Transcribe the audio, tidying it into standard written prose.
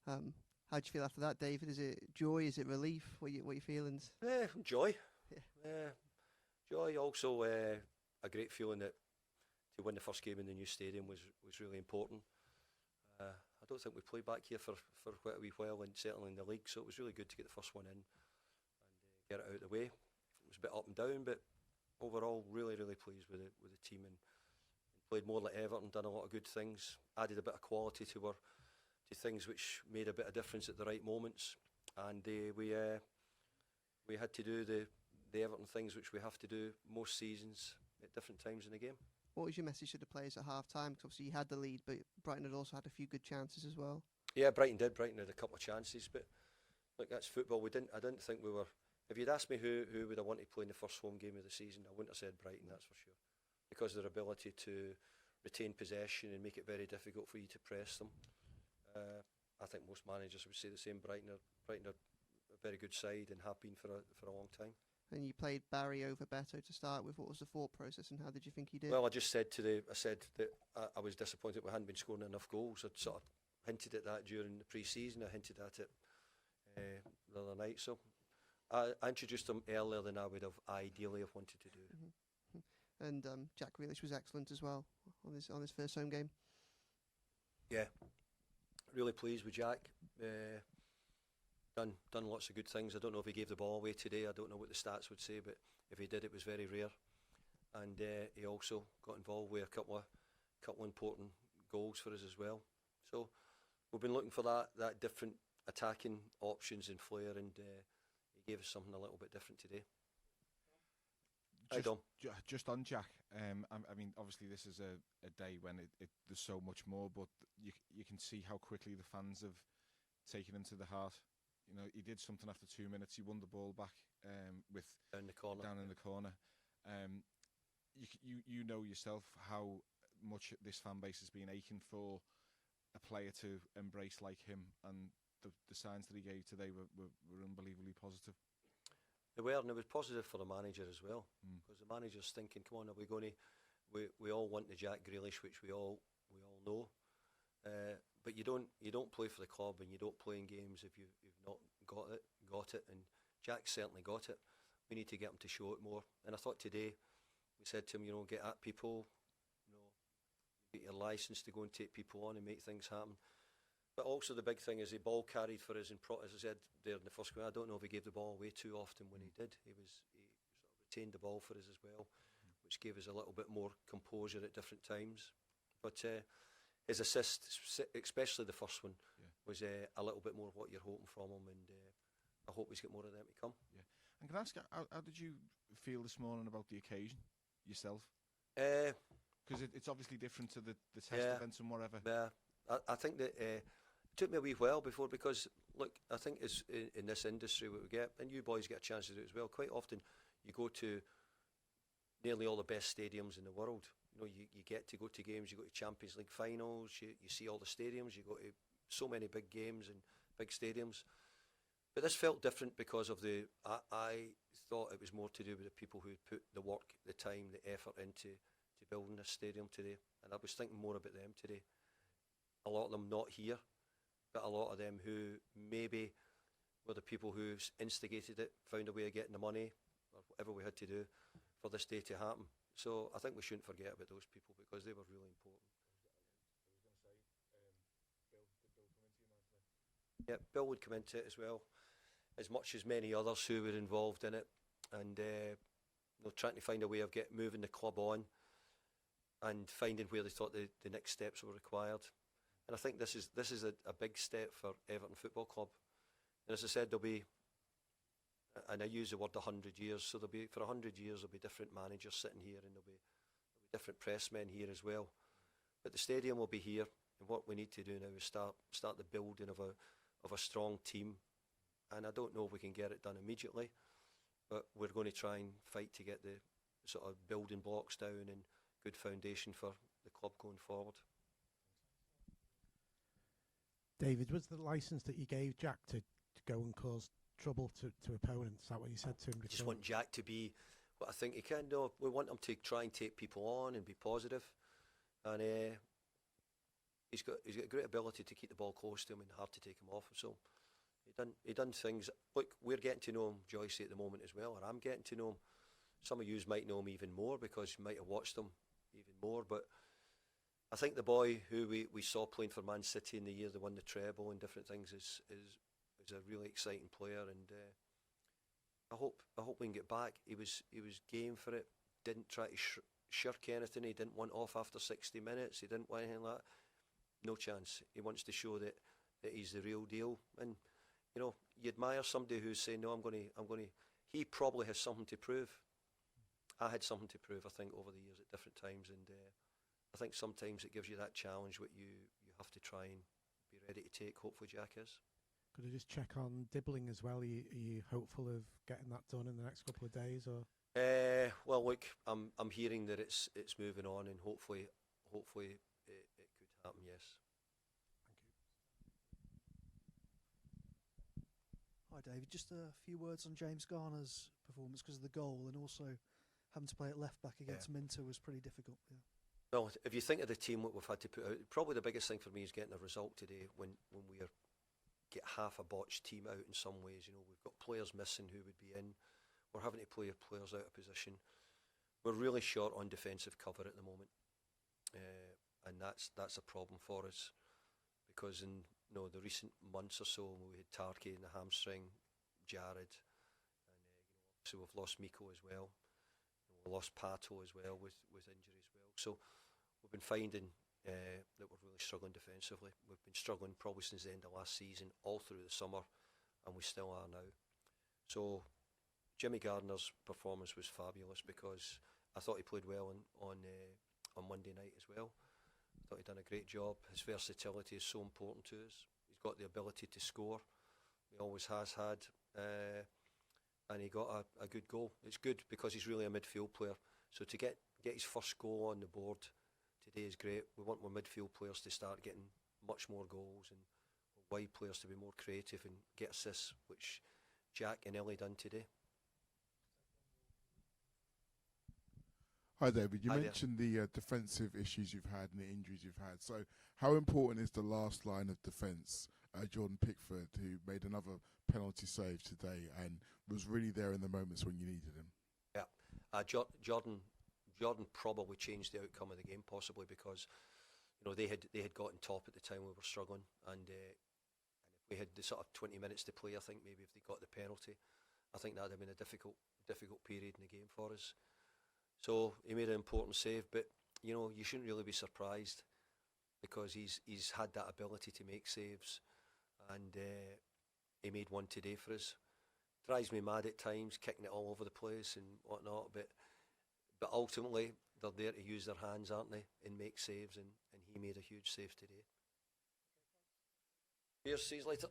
How do you feel after that, David? Is it joy? Is it relief? What are your feelings? Joy. Yeah. Joy. Also, a great feeling that to win the first game in the new stadium was really important. I don't think we played back here for quite a wee while, and certainly in the league, so it was really good to get the first one in and get it out of the way. It was a bit up and down, but overall, really, really pleased with the team, and played more like Everton, done a lot of good things, added a bit of quality to things which made a bit of difference at the right moments, and we had to do the Everton things which we have to do most seasons at different times in the game. What was your message to the players at half time? Because obviously you had the lead, but Brighton had also had a few good chances as well. Yeah, Brighton did. Brighton had a couple of chances, but look, that's football. I didn't think we were. If you'd asked me who would I want to play in the first home game of the season, I wouldn't have said Brighton. That's for sure, because of their ability to retain possession and make it very difficult for you to press them. I think most managers would say the same. Brighton are a very good side and have been for a long time. And you played Barry over Beto to start with. What was the thought process, and how did you think he did? Well, I said that I was disappointed we hadn't been scoring enough goals. I'd sort of hinted at that during the pre-season. I hinted at it the other night. So I introduced him earlier than I would have ideally have wanted to do. Mm-hmm. And Jack Grealish was excellent as well on his first home game. Yeah, really pleased with Jack. Done lots of good things. I don't know if he gave the ball away today. I don't know what the stats would say, but if he did, it was very rare. And he also got involved with a couple of important goals for us as well. So we've been looking for that different attacking options and flair, and he gave us something a little bit different today. Just on Jack, I mean, obviously this is a day when there's so much more, but you can see how quickly the fans have taken him to the heart. You know, he did something after 2 minutes. He won the ball back with down in the corner. You know yourself how much this fan base has been aching for a player to embrace like him, and the signs that he gave today were unbelievably positive. They were, and it was positive for the manager as well, because the manager's thinking, come on, are we going to? We all want the Jack Grealish, which we all know. But you don't play for the club, and you don't play in games if you've not got it, and Jack certainly got it. We need to get him to show it more. And I thought today, we said to him, get at people, get your licence to go and take people on and make things happen. But also the big thing is the ball carried for us, as I said there in the first game, I don't know if he gave the ball away too often. When he did, he sort of retained the ball for us as well, which gave us a little bit more composure at different times. But his assist, especially the first one, was a little bit more what you're hoping from him, and I hope he's got more of them to come. Yeah. And can I ask, how did you feel this morning about the occasion yourself? Because it's obviously different to the test events and whatever. Yeah, I think that it took me a wee while before, because look, I think it's in this industry what we get, and you boys get a chance to do it as well. Quite often, you go to nearly all the best stadiums in the world. You get to go to games, you go to Champions League finals, you see all the stadiums, you go to so many big games and big stadiums. But this felt different because of I thought it was more to do with the people who put the work, the time, the effort into building this stadium today. And I was thinking more about them today. A lot of them not here, but a lot of them who maybe were the people who instigated it, found a way of getting the money, or whatever we had to do for this day to happen. So I think we shouldn't forget about those people, because they were really important. Yeah, Bill would come into it as well, as much as many others who were involved in it, and trying to find a way of moving the club on, and finding where they thought the next steps were required. And I think this is a big step for Everton Football Club. And as I said, there'll be, and I use the word 100 years, so for 100 years there'll be different managers sitting here, and there'll be different pressmen here as well. But the stadium will be here, and what we need to do now is start the building of a strong team. And I don't know if we can get it done immediately, but we're going to try and fight to get the sort of building blocks down and good foundation for the club going forward. David, was the licence that you gave Jack to go and cause trouble to opponents? Is that what you said to him? I just want Jack to be what I think he can do. We want him to try and take people on and be positive. And he's got a great ability to keep the ball close to him and hard to take him off. So he done things. Look, we're getting to know him, Joyce, at the moment as well, or I'm getting to know him. Some of you might know him even more because you might have watched him even more. But I think the boy who we saw playing for Man City in the year they won the treble and different things is a really exciting player, and I hope we can get back. He was game for it. Didn't try to shirk anything. He didn't want off after 60 minutes. He didn't want anything like that. No chance. He wants to show that he's the real deal. And you know, you admire somebody who's saying, "No, I'm going to." He probably has something to prove. I had something to prove, I think, over the years at different times, and I think sometimes it gives you that challenge what you have to try and be ready to take. Hopefully, Jack is. Could I just check on Dibbling as well? Are you hopeful of getting that done in the next couple of days, or? Well, look, I'm hearing that it's moving on, and hopefully it could happen. Yes. Hi David, just a few words on James Garner's performance because of the goal, and also having to play at left back against Minter was pretty difficult. Yeah. Well, if you think of the team what we've had to put out, probably the biggest thing for me is getting a result today when we get half a botched team out in some ways. You know, we've got players missing who would be in. We're having to play players out of position. We're really short on defensive cover at the moment, and that's a problem for us because in the recent months or so we had Tarky in the hamstring, Jared, and so we've lost Miko as well. We lost Pato as well with injury as well. So we've been finding that we're really struggling defensively. We've been struggling probably since the end of last season, all through the summer, and we still are now. So Jimmy Gardner's performance was fabulous because I thought he played well on Monday night as well. I thought he'd done a great job. His versatility is so important to us. He's got the ability to score. He always has had. And he got a good goal. It's good because he's really a midfield player. So to get his first goal on the board today is great. We want more midfield players to start getting much more goals and wide players to be more creative and get assists, which Jack and Ellie done today. Hi David, you Hi mentioned the defensive issues you've had and the injuries you've had. So how important is the last line of defence? Jordan Pickford, who made another penalty save today and was really there in the moments when you needed him. Yeah, Jordan probably changed the outcome of the game possibly because they had gotten top at the time we were struggling, and if we had the sort of 20 minutes to play, I think maybe if they got the penalty, I think that would have been a difficult period in the game for us. So he made an important save, but you shouldn't really be surprised because he's had that ability to make saves, and he made one today for us. Drives me mad at times, kicking it all over the place and whatnot, but ultimately they're there to use their hands, aren't they, and make saves, and he made a huge save today. Cheers, see you later.